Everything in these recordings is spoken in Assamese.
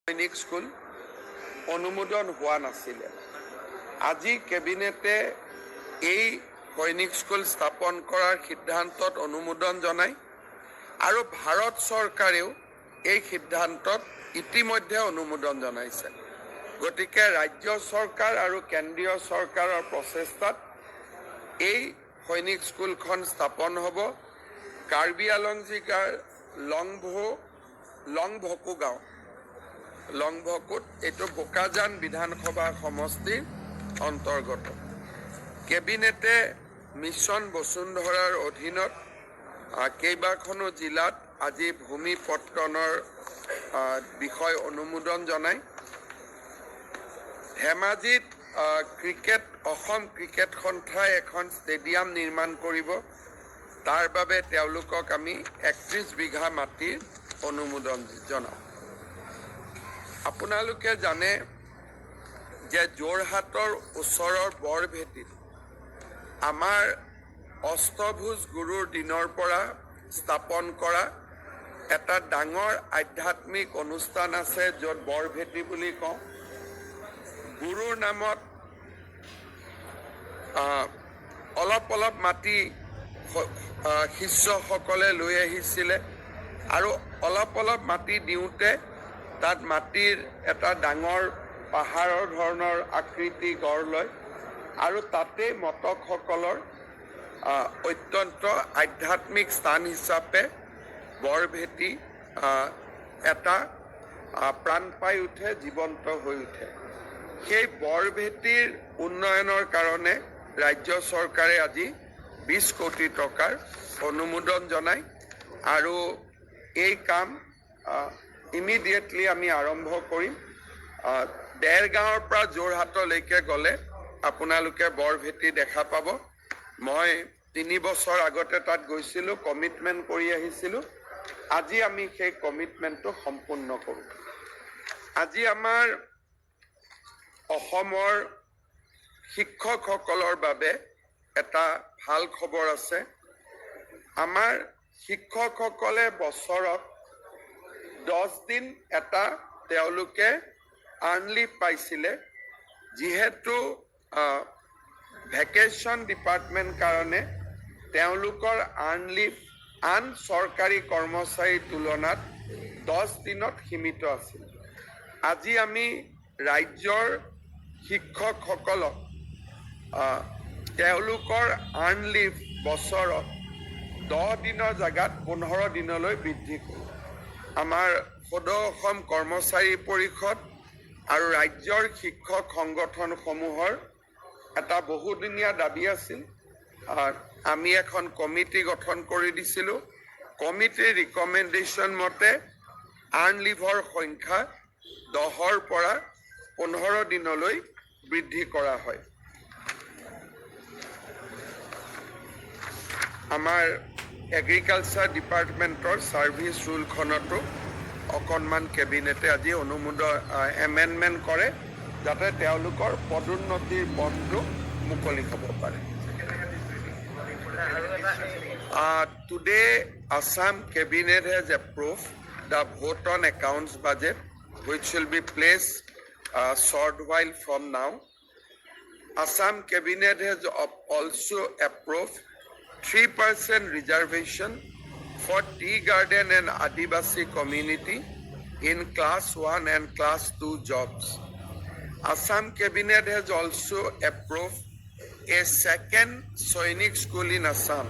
সৈনিক স্কুল অনুমোদন হোৱা নাছিলে। আজি কেবিনেটে এই সৈনিক স্কুল স্থাপন কৰাৰ সিদ্ধান্তত অনুমোদন জনায় আৰু ভাৰত চৰকাৰেও এই সিদ্ধান্তত ইতিমধ্যে অনুমোদন জনাইছে। গতিকে ৰাজ্য চৰকাৰ আৰু কেন্দ্ৰীয় চৰকাৰৰ প্ৰচেষ্টাত এই সৈনিক স্কুলখন স্থাপন হ'ব। কাৰ্বি আংলং জিলাৰ লংভকু গাঁও লংভকুত এইটো বোকাজান বিধানসভা সমষ্টিৰ অন্তৰ্গত। কেবিনেটে মিছন বসুন্ধৰাৰ অধীনত কেইবাখনো জিলাত আজি ভূমি পত্তনৰ বিষয় অনুমোদন জনায়। ধেমাজিত অসম ক্ৰিকেট সন্থাই এখন ষ্টেডিয়াম নিৰ্মাণ কৰিব। তাৰ বাবে তেওঁলোকক আমি 31 বিঘা মাটিৰ অনুমোদন জনাওঁ। আপোনালোকে জানে যে যোৰহাটৰ ওচৰৰ বৰভেটিত আমাৰ অষ্টভুজ গুৰুৰ দিনৰ পৰা স্থাপন কৰা এটা ডাঙৰ আধ্যাত্মিক অনুষ্ঠান আছে, য'ত বৰভেটি বুলি কওঁ। গুৰুৰ নামত অলপ মাটি শিষ্যসকলে লৈ আহিছিলে আৰু অলপ মাটি দিওঁতে তাত মাটিৰ এটা ডাঙৰ পাহাৰৰ ধৰণৰ আকৃতি গঢ় লয় আৰু তাতে মটকসকলৰ অত্যন্ত আধ্যাত্মিক স্থান হিচাপে বৰভেটি এটা প্ৰাণ পাই উঠে, জীৱন্ত হৈ উঠে। সেই বৰভেটিৰ উন্নয়নৰ কাৰণে ৰাজ্য চৰকাৰে আজি 20 কোটি টকাৰ অনুমোদন জনায় আৰু এই কাম ইমিডিয়েটলি আমি আৰম্ভ কৰিম। দেৰগাঁৱৰ পৰা যোৰহাটলৈকে গ'লে আপোনালোকে বৰভেটি দেখা পাব। মই 3 বছৰ আগতে তাত গৈছিলোঁ, কমিটমেণ্ট কৰি আহিছিলোঁ। আজি আমি সেই কমিটমেণ্টটো সম্পূৰ্ণ কৰোঁ। আজি আমাৰ অসমৰ শিক্ষকসকলৰ বাবে এটা ভাল খবৰ আছে। আমাৰ শিক্ষকসকলে বছৰত 10 দিন এটা তেওঁলোকে আৰ্ণ লিভ পাইছিলে। যিহেতু ভেকেশ্যন ডিপাৰ্টমেণ্ট কাৰণে তেওঁলোকৰ আৰ্ণ লিভ আন চৰকাৰী কৰ্মচাৰীৰ তুলনাত 10 দিনত সীমিত আছিল। আজি আমি ৰাজ্যৰ শিক্ষকসকলক তেওঁলোকৰ আৰ্ণ লিভ বছৰত 10 দিনৰ জেগাত 15 দিনলৈ বৃদ্ধি কৰোঁ। আমাৰ সদৌ অসম কৰ্মচাৰী পৰিষদ আৰু ৰাজ্যৰ শিক্ষক সংগঠনসমূহৰ এটা বহুদিনীয়া দাবী আছিল। আমি এখন কমিটি গঠন কৰি দিছিলোঁ। কমিটিৰ ৰিকমেণ্ডেশ্যন মতে আৰ্ণ লিভৰ সংখ্যা 10ৰ পৰা 15 দিনলৈ বৃদ্ধি কৰা হয়। আমাৰ এগ্ৰিকালচাৰ ডিপাৰ্টমেণ্টৰ ছাৰ্ভিচ ৰুলখনতো অকণমান কেবিনেটে আজি এমেণ্ডমেণ্ট কৰে, যাতে তেওঁলোকৰ পদোন্নতিৰ পথটো মুকলি হ'ব পাৰে। Today, Assam Cabinet has approved the vote on accounts budget, which will be placed a short while from now. Assam Cabinet has also approved 3% reservation for tea garden and Adivasi community in class 1 and class 2 jobs. Assam Cabinet has also approved a second Sainik school in Assam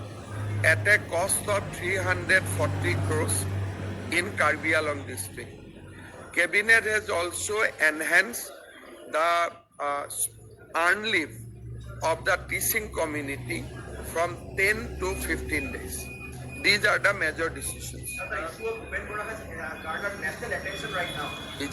at a cost of 340 crores in Karbi Anglong district. Cabinet has also enhanced the earn leave of the teaching community from 10 to 15 days. These are the major decisions. National attention right now. Is it